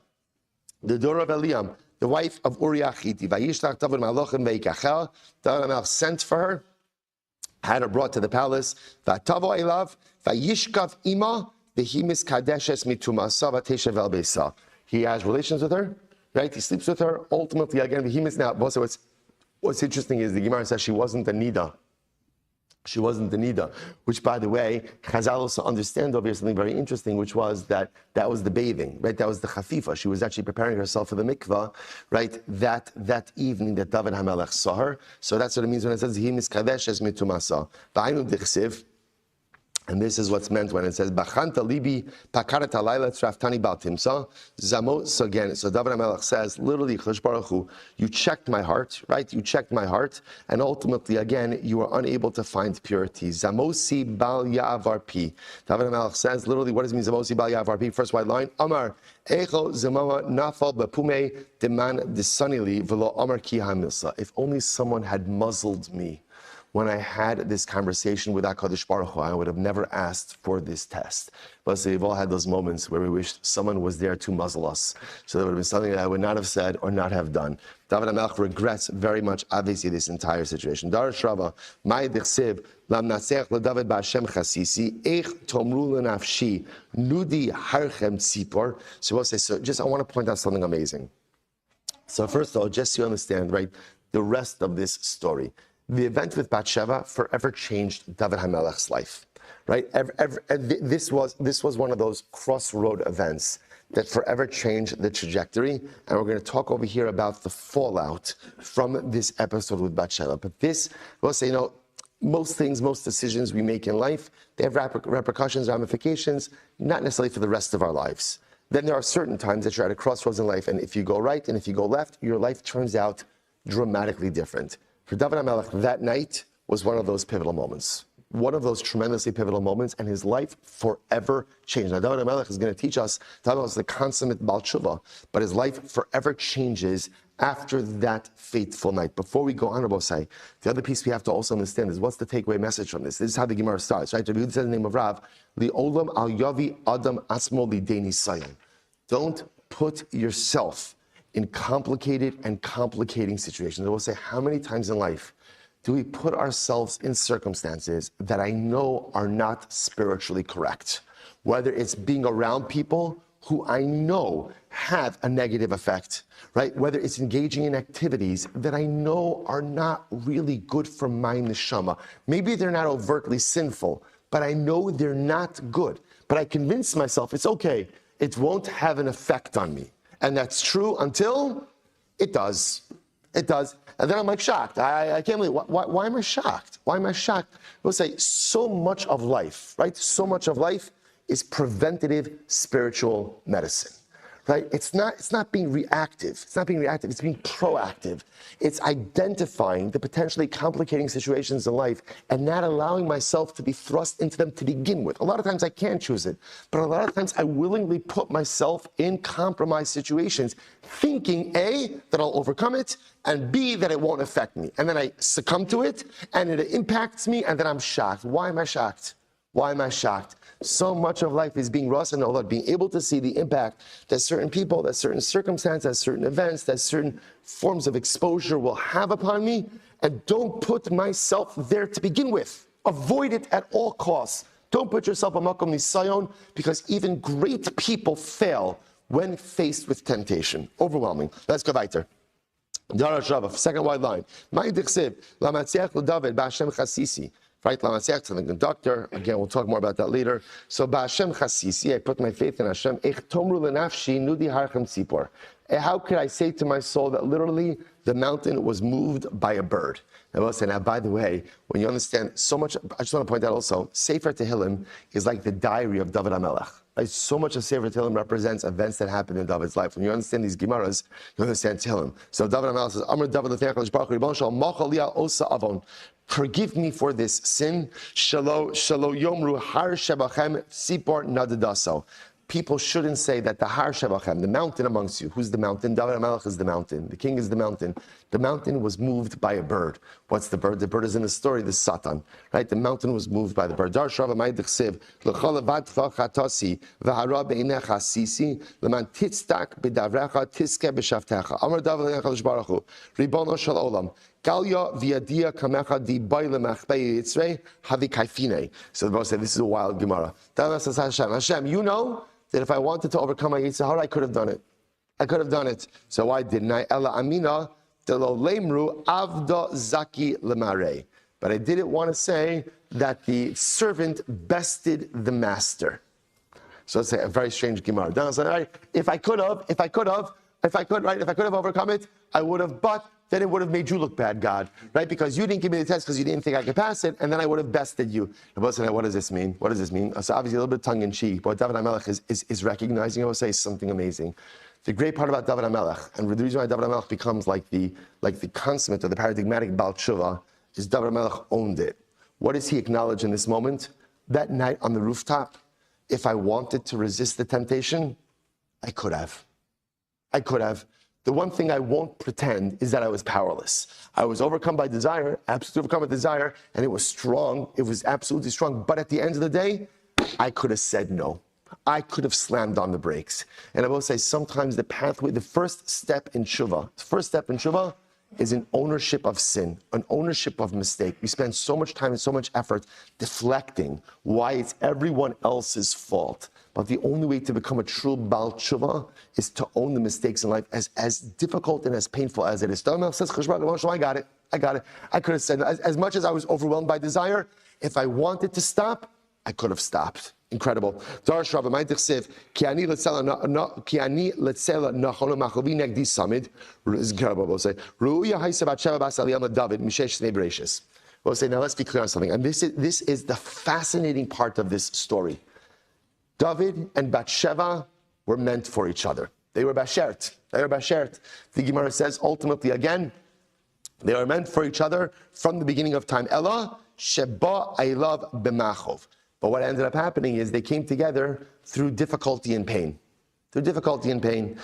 the daughter of Eliam, the wife of Uriah Chiti. Vayishlach David malachim veikachel. David HaMelech sent for her, had her brought to the palace. Vatavo elav vayishkav ima vehimis kadeshes mitumasa vateshev el beisa. He has relations with her, right? He sleeps with her. Ultimately, again, vehimis. Now, also, what's interesting is the Gemara says she wasn't a nida. She wasn't the nida, which, by the way, Chazal also understand over here something very interesting, which was that was the bathing, right? That was the chafifa. She was actually preparing herself for the mikvah, right? That evening that David HaMelech saw her. So that's what it means when it says, "He miskadesh es mitumasa." Ba'aynu dichsiv. And this is what's meant when it says, "Bachanta libi pakarat halayla tzraftani bal timsa." Zamo. So again, so David HaMelech says, literally, Chosh Baruch Hu, you checked my heart, right? You checked my heart, and ultimately, again, you were unable to find purity. Zamosi bal ya'avar pi. David HaMelech says, literally, what does it mean? Zamosi bal ya'avar pi. First white line, Amar echo zemama nafal bepume deman desanili velo Amar ki hamilsa. If only someone had muzzled me when I had this conversation with HaKadosh Baruch Hu, I would have never asked for this test. But so we've all had those moments where we wished someone was there to muzzle us. So that would have been something that I would not have said or not have done. David HaMelech regrets very much, obviously, this entire situation. Darash Rava, Mai Dichsiv, Lam Naseach LeDavid Ba'Hashem Chasisi, Eich Tomru L'Nafshi, Nudi Harchem Tzipor. So we'll say, so just I want to point out something amazing. So first of all, just so you understand, right, the rest of this story. The event with Bathsheba forever changed David HaMelech's life, right? This was one of those crossroad events that forever changed the trajectory, and we're going to talk over here about the fallout from this episode with Bathsheba. But this, we'll say, most decisions we make in life, they have repercussions, ramifications, not necessarily for the rest of our lives. Then there are certain times that you're at a crossroads in life, and if you go right and if you go left, your life turns out dramatically different. For David HaMelech, that night was one of those pivotal moments. one of those tremendously pivotal moments, and his life forever changed. Now, David HaMelech is going to teach us, David was the consummate Baal Tshuva, but his life forever changes after that fateful night. Before we go on, Rabbi Say, the other piece we have to also understand is what's the takeaway message from this? This is how the Gemara starts, right? Rabbi Yehuda says in the name of Rav, Li'olam al yavi adam asmo lidei nisayon. Don't put yourself in complicated and complicating situations. I will say, how many times in life do we put ourselves in circumstances that I know are not spiritually correct? Whether it's being around people who I know have a negative effect, right? Whether it's engaging in activities that I know are not really good for my neshama. Maybe they're not overtly sinful, but I know they're not good. But I convince myself it's okay. It won't have an effect on me. And that's true until it does. It does. And then I'm like shocked. I can't believe, why am I shocked? Why am I shocked? We'll say so much of life, right? So much of life is preventative spiritual medicine, right? It's not being reactive. It's not being reactive. It's being proactive. It's identifying the potentially complicating situations in life and not allowing myself to be thrust into them to begin with. A lot of times I can't choose it, but a lot of times I willingly put myself in compromised situations, thinking A, that I'll overcome it, and B, that it won't affect me. And then I succumb to it, and it impacts me, and then I'm shocked. Why am I shocked? Why am I shocked? So much of life is being Ras and Olad, being able to see the impact that certain people, that certain circumstances, that certain events, that certain forms of exposure will have upon me, and don't put myself there to begin with. Avoid it at all costs. Don't put yourself a makom nisayon, because even great people fail when faced with temptation. Overwhelming. Let's go weiter. Second wide line. Right, the conductor. Again, we'll talk more about that later. So, Ba'Hashem chasisi, I put my faith in Hashem. How could I say to my soul that literally the mountain was moved by a bird? I will say, now, by the way, when you understand so much, I just want to point out also, Sefer Tehillim is like the diary of David HaMelech. Right? So much of Sefer Tehillim represents events that happened in David's life. When you understand these Gemaras, you understand Tehillim. So David HaMelech says, Amr David l'Teiach Baruch Hu, Shal Machal Liya Osa Avon. Forgive me for this sin. Shalo Yomru Har Shebachem Sipor Nadadaso. People shouldn't say that the Har Shebachem, the mountain amongst you, who's the mountain? David HaMelech is the mountain. The king is the mountain. The mountain was moved by a bird. What's the bird? The bird is in the story, the Satan. Right? The mountain was moved by the bird. Dar Shrava Ma'idchsev, L'chol Avadcha Chatasi, V'hara Be'inecha Sisi, L'man Titztak B'davrecha Tiske B'shavtecha. Amar David HaKadosh Baruch Hu, Ribono Shel Olam. Galya viadia kamecha di baile machbei yitzrei havi kaifine. So the Bible said, this is a wild Gemara. David says, Hashem, you know that if I wanted to overcome my Yitzhahara, I could have done it. I could have done it. So why didn't I? Ella amina delo lemru avda zaki lemare. But I didn't want to say that the servant bested the master. So it's a very strange Gemara. David said, all right, if I could have overcome it, I would have, but then it would have made you look bad, God, right? Because you didn't give me the test because you didn't think I could pass it, and then I would have bested you. What does this mean? What does this mean? So obviously a little bit tongue-in-cheek, but David HaMelech is recognizing, I will say, something amazing. The great part about David HaMelech, and the reason why David HaMelech becomes like the consummate or the paradigmatic Baal Tshuva, is David HaMelech owned it. What does he acknowledge in this moment? That night on the rooftop, if I wanted to resist the temptation, I could have. The one thing I won't pretend is that I was powerless. I was overcome by desire, absolutely overcome by desire, and it was strong. It was absolutely strong. But at the end of the day, I could have said no. I could have slammed on the brakes. And I will say sometimes the pathway, the first step in tshuva is an ownership of sin, an ownership of mistake. We spend so much time and so much effort deflecting why it's everyone else's fault. But the only way to become a true Baal Tshuva is to own the mistakes in life, as difficult and as painful as it is. I got it. I could have said, as much as I was overwhelmed by desire, if I wanted to stop, I could have stopped. Incredible. Darash Rabbi Ma'idchsev, Ki ani letzela nachono machovi negdi samid. Is incredible. We'll say, Ruya haisa bat sheva bas aliyam David mishesh snei bereishis. We'll say, now let's be clear on something. And this is the fascinating part of this story. David and Bathsheba were meant for each other. They were bashert. The Gemara says, ultimately, again, they were meant for each other from the beginning of time. Ella, sheba eilav b'machov. But what ended up happening is they came together through difficulty and pain. Through difficulty and pain.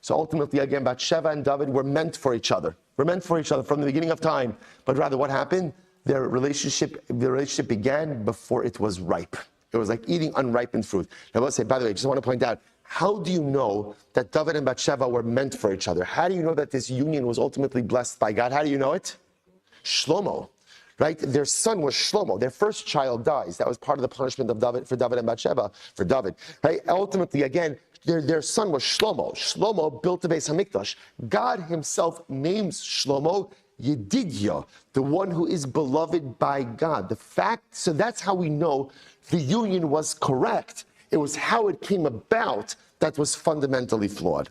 So ultimately, again, Bathsheba and David were meant for each other. Were meant for each other from the beginning of time. But rather, what happened? Their relationship began before it was ripe. It was like eating unripened fruit. Now, let's say, by the way, I just want to point out, how do you know that David and Bathsheba were meant for each other? How do you know that this union was ultimately blessed by God? How do you know it? Shlomo, right? Their son was Shlomo. Their first child dies. That was part of the punishment of David for David and Bathsheba, for David. Right? Ultimately, again, their son was Shlomo. Shlomo built the Beis Hamikdash. God himself names Shlomo Yedidya, the one who is beloved by God. So that's how we know the union was correct. It was how it came about that was fundamentally flawed.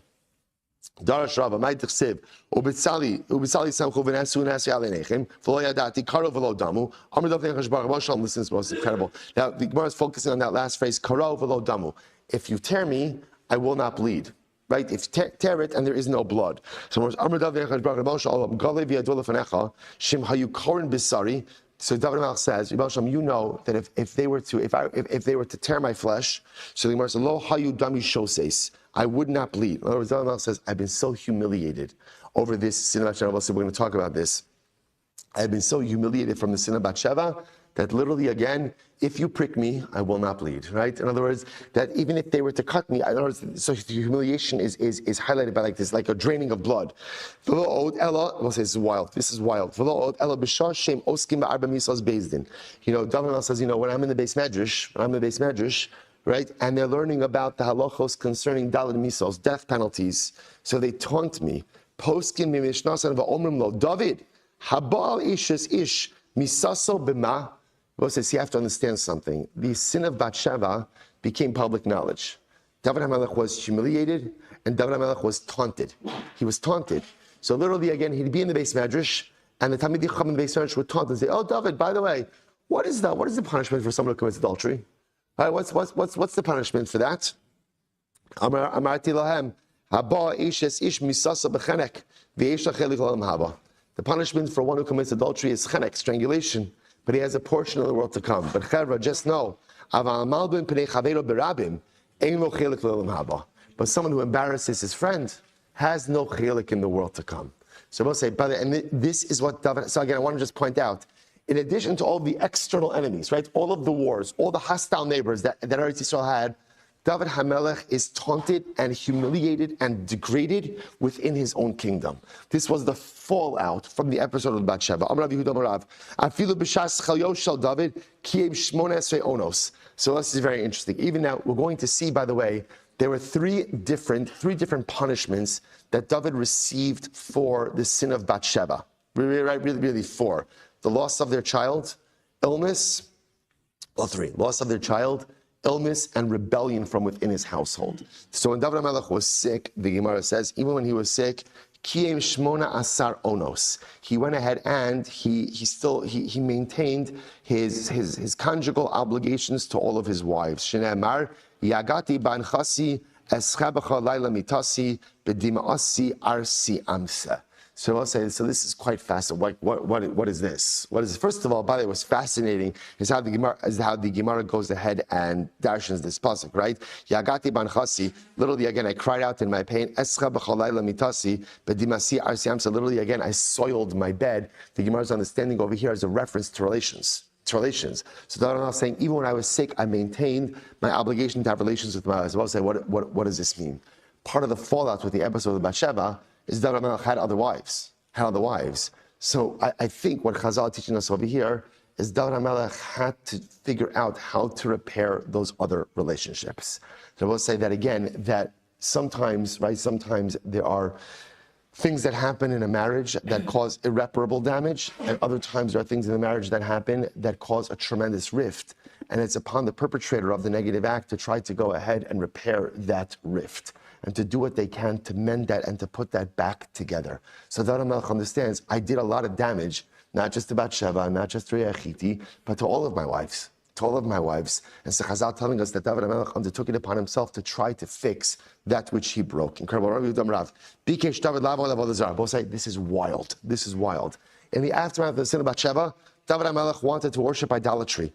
Darash Rava, my tichsev, ubitzali samchu v'nesu alenechem, v'lo yadati karo v'lo damu. Amar Dav Nechash Baruch Moshe, listen, it's most incredible. Now the Gemara is focusing on that last phrase, karo v'lo damu. If you tear me, I will not bleed. Right? If you tear it and there is no blood. So Amar Dav Nechash Baruch Moshe, Olam Galev Yadol Lefanecha, Shim Hayu Korin Bisari. So David Melech says, you know that if they were to tear my flesh, so the Gemara says, Lo Hayu Dami Shoses, I would not bleed. In other words, David Melech says, I've been so humiliated over this sin of Bathsheba. We're going to talk about this. I've been so humiliated from the sin of Bathsheba that literally, again, if you prick me, I will not bleed, right? In other words, that even if they were to cut me, in other words, so the humiliation is highlighted by like this, like a draining of blood. We'll say this is wild. You know, David says, when I'm in the Beis Medrash, right, and they're learning about the halachos concerning Daled Misos, death penalties, so they taunt me. Poskim mimishnasan va'omrim lo, David, habal ishes ish, misaso b'ma. Well, says you have to understand something. The sin of Bathsheba became public knowledge. David HaMelech was humiliated, and David HaMelech was taunted. He was taunted. So literally, again, he'd be in the Beis Medrash, and the Talmidei Chacham in the Beis Medrash would taunt and say, "Oh, David, by the way, what is that? What is the punishment for someone who commits adultery? All right, what's the punishment for that?" Amarti lahem haba ishes ish misasa b'chenek v'yesh lachelik l'olam haba. The punishment for one who commits adultery is chenek, strangulation. But he has a portion of the world to come. But Chevra, just know, but someone who embarrasses his friend has no chelik in the world to come. So we'll say, brother, and this is what David. So again, I want to just point out, in addition to all the external enemies, right, all of the wars, all the hostile neighbors that Eretz Yisrael had, David HaMelech is taunted and humiliated and degraded within his own kingdom. This was the fallout from the episode of Bathsheba. So this is very interesting. Even now, we're going to see, by the way, there were three different punishments that David received for the sin of Bathsheba. Really four. The loss of their child, illness, loss of their child, illness, and rebellion from within his household. So when David HaMelech was sick, the Gemara says, even when he was sick, Kiyem Shmona Asar Onos. He went ahead and he maintained his conjugal obligations to all of his wives. Shneimar Yagati ban Chasi Eschabacha Laila Mitasi Bedimaasi Arsi Amsa. So I'll say, so this is quite fascinating. What is this? What is this? First of all, by the way, what's fascinating is how the Gemara goes ahead and darshans this pasuk, right? Yagati ban chasi. Literally, again, I cried out in my pain. Escha b'chalayla mitasi bedimasi arsiam. So literally, again, I soiled my bed. The Gemara's understanding over here is a reference to relations. So David is saying, even when I was sick, I maintained my obligation to have relations with my wives. I'll say, what does this mean? Part of the fallout with the episode of Bathsheba is David HaMelech had other wives. So I think what Chazal is teaching us over here is David HaMelech had to figure out how to repair those other relationships. So we'll say that again, that sometimes there are things that happen in a marriage that cause irreparable damage, and other times there are things in the marriage that happen that cause a tremendous rift. And it's upon the perpetrator of the negative act to try to go ahead and repair that rift, and to do what they can to mend that and to put that back together. So David HaMelech understands, I did a lot of damage, not just to Bathsheba, not just to Reachiti, but to all of my wives. to all of my wives. And so Chazal telling us that David HaMelech undertook it upon himself to try to fix that which he broke. Incredible. Bikesh David lavo avodah zarah. Both say, this is wild. This is wild. In the aftermath of the sin of Bathsheba, David HaMelech wanted to worship idolatry.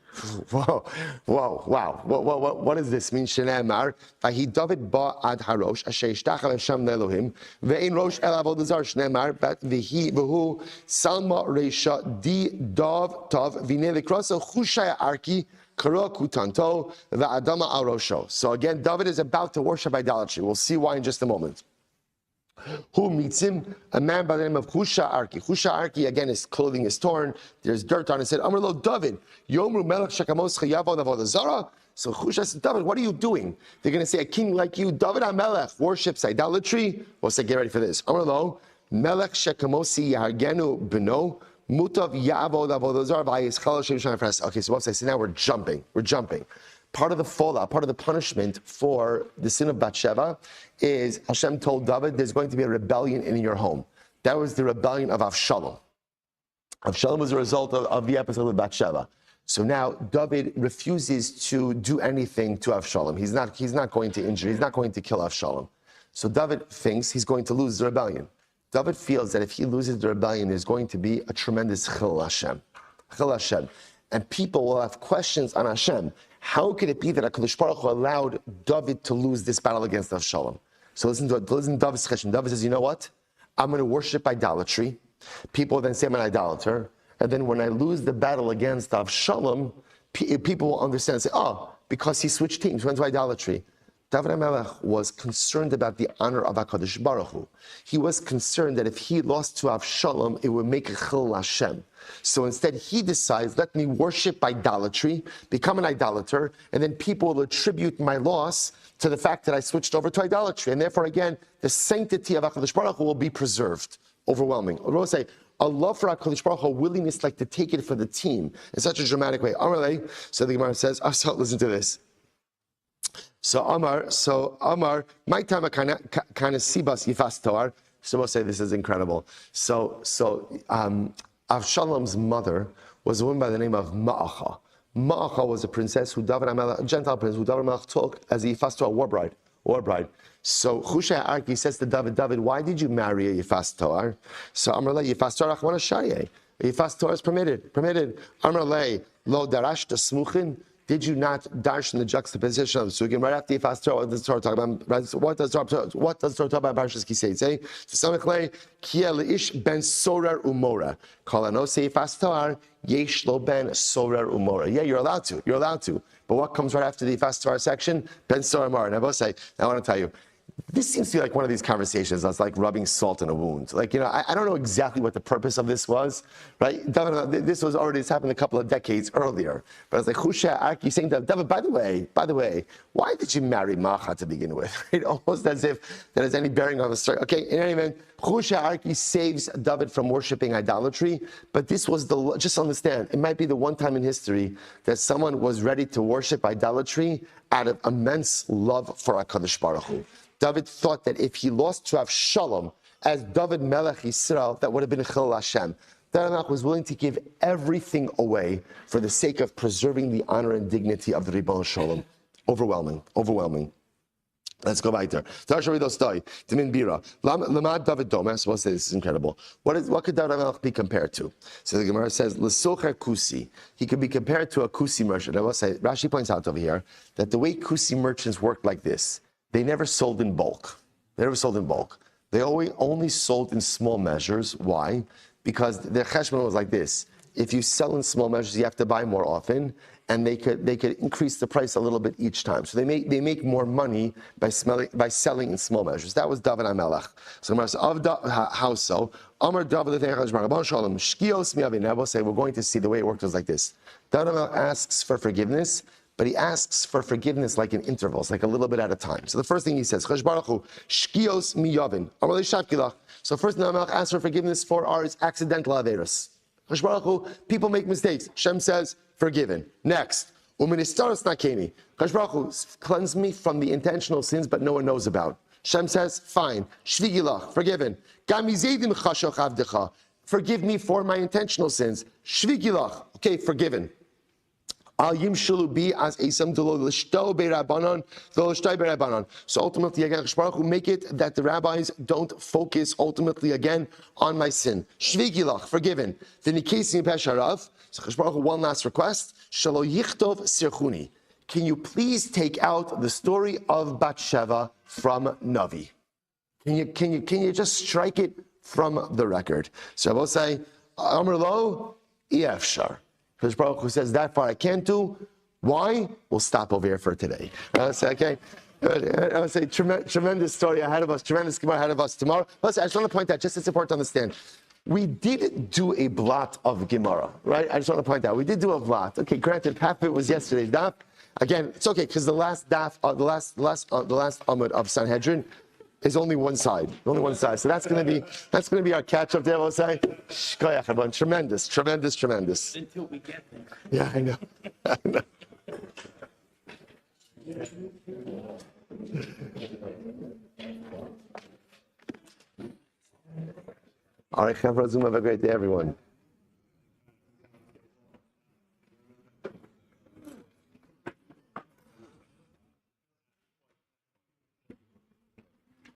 Whoa, wow. What does this mean? Shene'emar, Vahi David ba ad harosh, asher ishtachav Hashem le'Elohim, ve'ein rosh el avodah zarah. Shene'emar, but v'hu salma reisha di dav tav v'nei likrasa chushaya arki kara kutanto v'adama al rosho. So again, David is about to worship idolatry. We'll see why in just a moment. Who meets him? A man by the name of Husha Arki. Husha Arki, again, his clothing is torn. There's dirt on it. He said, Amar lo David, Yomru melech shekamos chayavo avodah zarah. So Husha said, David, what are you doing? They're going to say, a king like you, David HaMelech, worships idolatry. We'll say, get ready for this. Amar lo, melech shekamosi yahargenu beno, mutav ya'avod avodah zarah v'ayischal Hashem Shemay Fres. Okay, so we'll say, so now we're jumping. Part of the fallout, part of the punishment for the sin of Bathsheba is Hashem told David, there's going to be a rebellion in your home. That was the rebellion of Avshalom. Avshalom was a result of the episode with Bathsheba. So now David refuses to do anything to Avshalom. He's not going to injure, he's not going to kill Avshalom. So David thinks he's going to lose the rebellion. David feels that if he loses the rebellion, there's going to be a tremendous chil Hashem. And people will have questions on Hashem. How could it be that HaKadosh Baruch Hu allowed David to lose this battle against Avshalom? So listen to David's question. David says, you know what? I'm going to worship idolatry. People then say I'm an idolater. And then when I lose the battle against Avshalom, people will understand and say, oh, because he switched teams, went to idolatry. David HaMelech was concerned about the honor of HaKadosh Baruch Hu. He was concerned that if he lost to Avshalom, it would make a chil Hashem. So instead, he decides, let me worship idolatry, become an idolater, and then people will attribute my loss to the fact that I switched over to idolatry. And therefore, again, the sanctity of HaKadosh Baruch Hu will be preserved. Overwhelming. I will say, a love for HaKadosh Baruch Hu, willingness like to take it for the team in such a dramatic way. Amarle, so the Gemara says, so listen to this. So Amar, my time kind of sibas yifas toar. So we'll say this is incredible. So Avshalom's mother was a woman by the name of Ma'acha. Ma'acha was a princess who David HaMelech, a Gentile prince who David HaMelech took as a yifas toar, war bride. So Hushai Arki says to David, why did you marry a yifas toar? So Amar le yifas toar achwana shaye. Yifas toar is permitted. Amar le lo darash smuchin. Did you not dash in the juxtaposition of the sugim right after Yifas Torah? What does Torah talk about? What does Torah talk about? Parshas Kisei. Samechlei kia leish ben sorer umora. Kolano Yifas Torah yesh lo ben sorer umora. Yeah, you're allowed to. But what comes right after the Yifas Torah section? Ben sorer umora. Now, I want to tell you. This seems to be like one of these conversations that's like rubbing salt in a wound. Like, I don't know exactly what the purpose of this was, right? This happened a couple of decades earlier. But it's like, Husha Arki saying to David, by the way, why did you marry Macha to begin with? Right? Almost as if that has any bearing on the story. Okay, in any event, Husha Arki saves David from worshiping idolatry, but this was just understand, it might be the one time in history that someone was ready to worship idolatry out of immense love for HaKadosh Baruch Hu. David thought that if he lost to Avshalom as David Melech Yisrael, that would have been Chil Hashem. David Melech was willing to give everything away for the sake of preserving the honor and dignity of the Ribbon Shalom. Overwhelming. Let's go back there. Lamad David Domas. We'll say this is incredible. What could David Melech be compared to? So the Gemara says, L'socher kusi. He could be compared to a kusi merchant. I will say, Rashi points out over here that the way kusi merchants work like this, they never sold in bulk. They only sold in small measures. Why? Because their cheshbon was like this. If you sell in small measures, you have to buy more often, and they could increase the price a little bit each time. So they make more money by selling in small measures. That was David HaMelech. So how so? Amar David Shkios mi'avin. I will say we're going to see the way it worked was like this. David HaMelech asks for forgiveness, but he asks for forgiveness like in intervals, like a little bit at a time. So the first thing he says, Shkios miyavin. So first Melech asks for forgiveness for our accidental averos. People make mistakes. Shem says, forgiven. Next, Uministaros nakeni. Baruch Hu, cleanse me from the intentional sins, but no one knows about. Shem says, fine. Shvigilach, forgiven. Gamizedim chashoch avdecha. Forgive me for my intentional sins. Shvigilach, okay, forgiven. Al yimshulu bi as esam to l'shto be'rabanan, to l'shto be'rabanan. So ultimately, again, Baruch Hu, make it that the rabbis don't focus ultimately again on my sin. Shvigilach, forgiven. The nikesi pesharav. So Baruch Hu, one last request. Shalo yichtov sirchuni. Can you please take out the story of Bathsheba from Navi? Can you just strike it from the record? So I will say, Amr lo, Efshar. Because Baruch Hu says that far I can't do. Why? We'll stop over here for today. I say, okay. I would say tremendous story ahead of us, tremendous Gemara ahead of us tomorrow. Listen, I just want to point out, just it's important to understand. We did do a blot of Gemara, right? I just want to point out, we did do a blot. Okay, granted, half of it was yesterday's daf. Again, it's okay because the last daf, the last amud of Sanhedrin is only one side. So that's going to be our catch up there. We'll say, tremendous. Until we get there. Yeah, I know. All right, Chavra Zoom, have a great day, everyone.